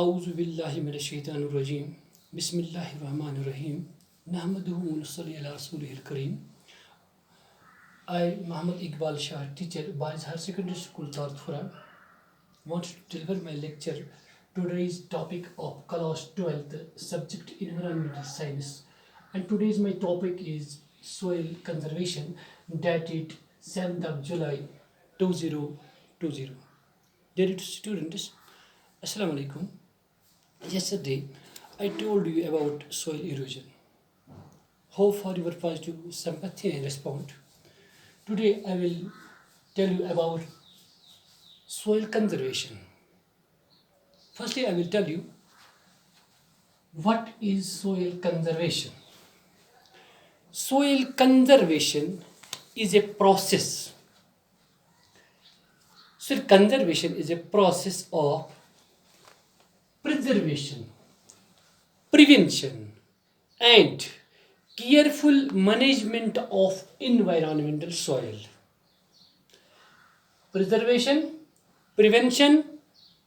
أعوذ بالله من الشيطان الرجيم بسم الله الرحمن الرحيم نحمده ونصلي على رسوله الكريم. I, Mohd Iqbal Shah, teacher, Boys Higher Secondary School, Tarthura, want to deliver my lecture. Today's topic of class 12th, subject environmental science, and today's my topic is soil conservation, dated 7th of July 2020. Dear students, Assalamu alaikum. Yesterday, I told you about soil erosion. Hope for your positive sympathy and respond. Today, I will tell you about soil conservation. Firstly, I will tell you what is soil conservation. Soil conservation is a process. Soil conservation is a process of preservation, prevention, and careful management of environmental soil. Preservation, prevention,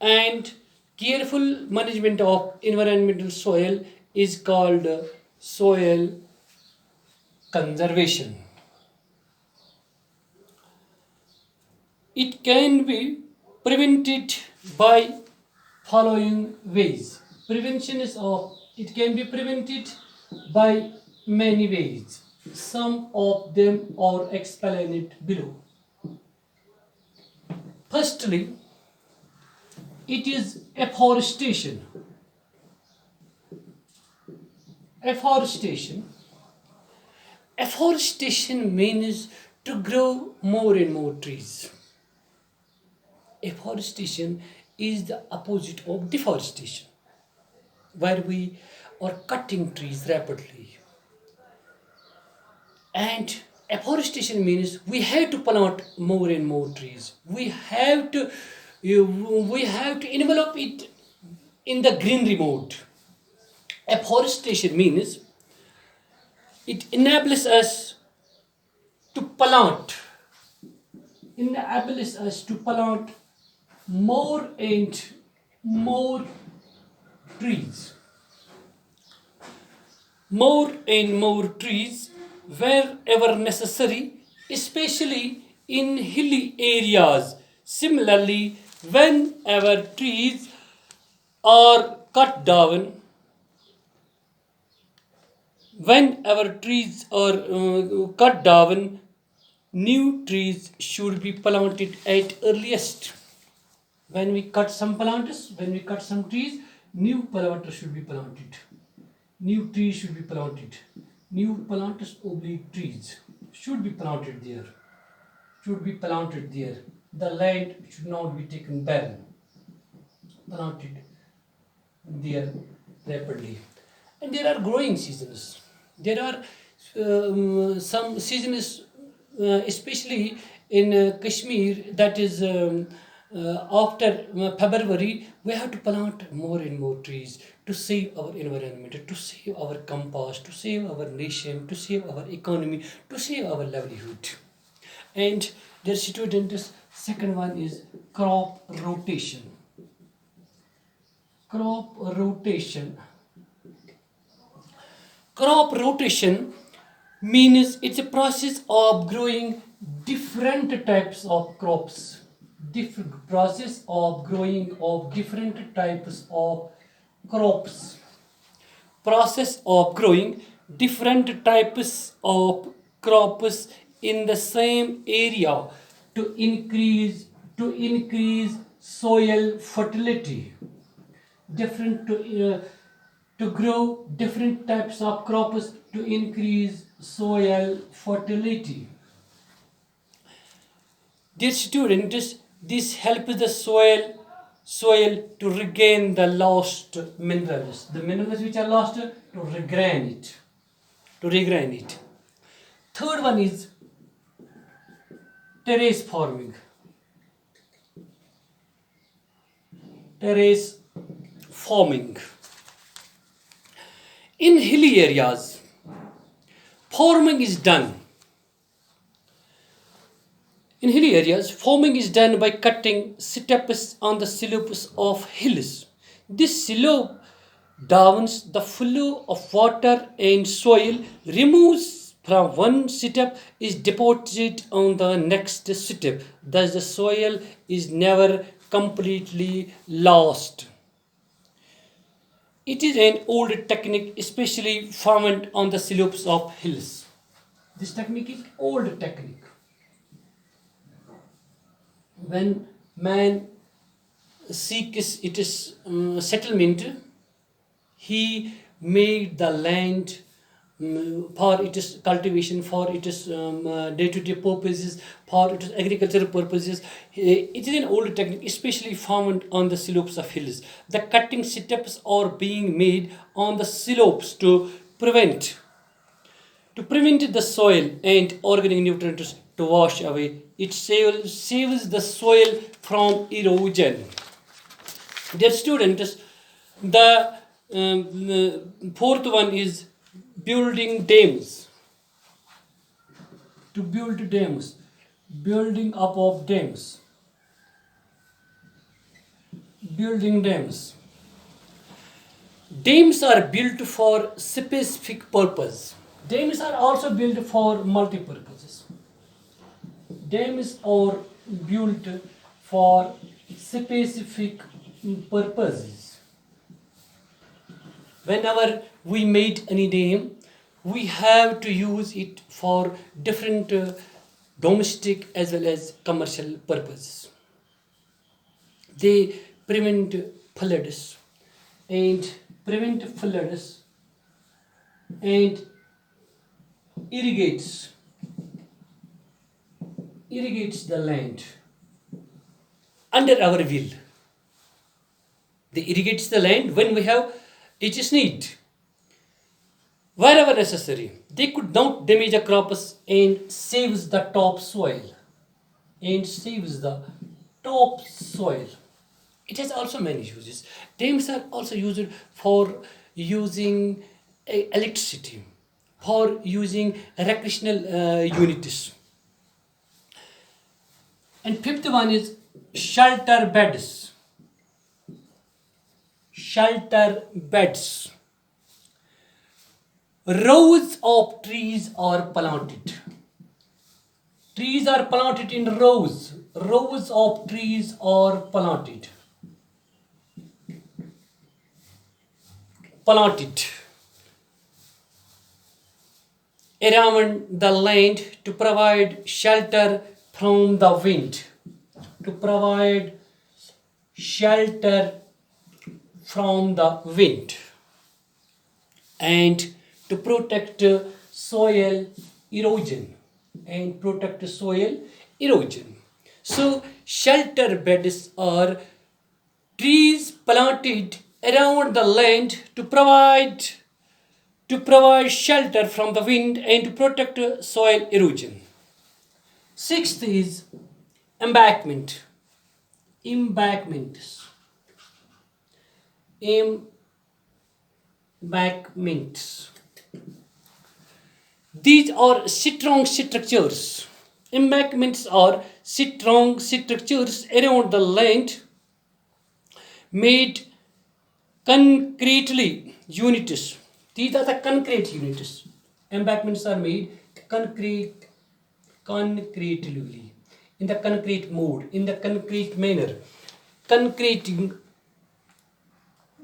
and careful management of environmental soil is called soil conservation. It can be prevented by following ways. It can be prevented by many ways. Some of them are explained below. Firstly, it is afforestation. Afforestation means to grow more and more trees. Afforestation is the opposite of deforestation, where we are cutting trees rapidly. And afforestation means we have to plant more and more trees. We have to envelop it in the greenery mode. Afforestation means it enables us to plant more and more trees. More and more trees wherever necessary, especially in hilly areas. Similarly, whenever trees are cut down, new trees should be planted at earliest. When we cut some trees, new planters should be planted. New trees should be planted. New planters, oblique trees should be planted there. The land should not be taken barren. Planted there rapidly. And there are growing seasons. There are some seasons, especially in Kashmir, that is after February, we have to plant more and more trees to save our environment, to save our compass, to save our nation, to save our economy, to save our livelihood. And their students, second one is crop rotation. Crop rotation means it's a process of growing different types of crops. Process in the same area to increase soil fertility. To grow different types of crops to increase soil fertility. Dear students, this helps the soil to regain the lost minerals. The minerals which are lost, to regain it. Third one is terrace farming. In hilly areas, farming is done. In hilly areas, farming is done by cutting steps on the slopes of hills. This slope downs the flow of water and soil, removes from one step, is deposited on the next step. Thus, the soil is never completely lost. It is an old technique, especially found on the slopes of hills. This technique is old technique. When man seeks its settlement, he made the land for its cultivation, for its day-to-day purposes, for its agricultural purposes. It is an old technique, especially found on the slopes of hills. The cutting steps are being made on the slopes to prevent the soil and organic nutrients to wash away. It saves the soil from erosion. Dear students, the fourth one is building dams. To build dams, building up of dams, building dams. Dams are built for specific purpose. Dams are also built for multi-purposes. Dams are built for specific purposes. Whenever we made any dam, we have to use it for different domestic as well as commercial purposes. They prevent floods and and irrigates the land under our will. They irrigates the land when we have its need. Wherever necessary, they could not damage the crops and saves the topsoil. It has also many uses. Dams are also used for using electricity, for using recreational units. And fifth one is shelter beds. Shelter beds. Rows of trees are planted. Trees are planted in rows. Rows of trees are planted. Around the land to provide shelter from the wind. To provide shelter from the wind. And to protect soil erosion. So, shelter beds are trees planted around the land to provide shelter from the wind and to protect soil erosion. Sixth is embankment. Embankments. These are strong structures. Embankments are strong structures around the land made concretely units. These are the concrete units. Embankments are made concretely, in the concrete mode, in the concrete manner.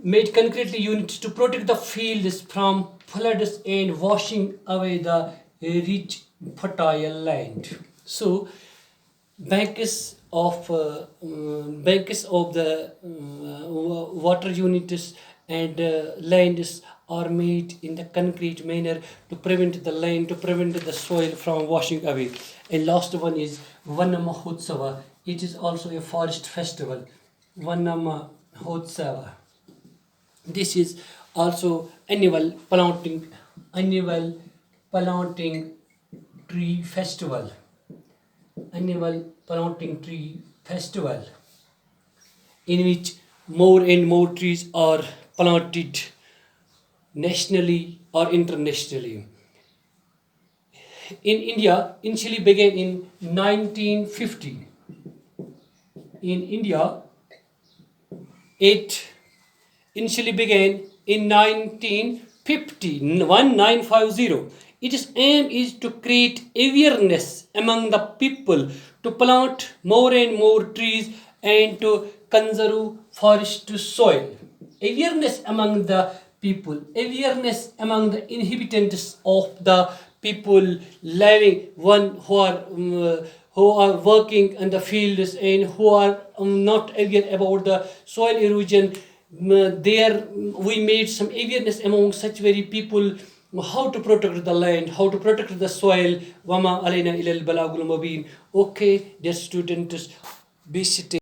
Made concretely units to protect the fields from floods and washing away the rich fertile land. So banks of the water units and lands are made in the concrete manner to prevent the soil from washing away. And last one is Vana Mahotsava. It is also a forest festival. Vana Mahotsava. This is also annual planting tree festival. Annual planting tree festival, in which more and more trees are planted nationally or internationally. In India, initially began in 1950. In India, it initially began in 1950. Its aim is to create awareness among the people to plant more and more trees and to conserve forest soil. Awareness among the people, awareness among the inhabitants of the people living, one who are working in the fields and who are not aware about the soil erosion. There we made some awareness among such very people how to protect the land, how to protect the soil. Wama alayna ilal balagul mubin. Okay, dear students, be seated.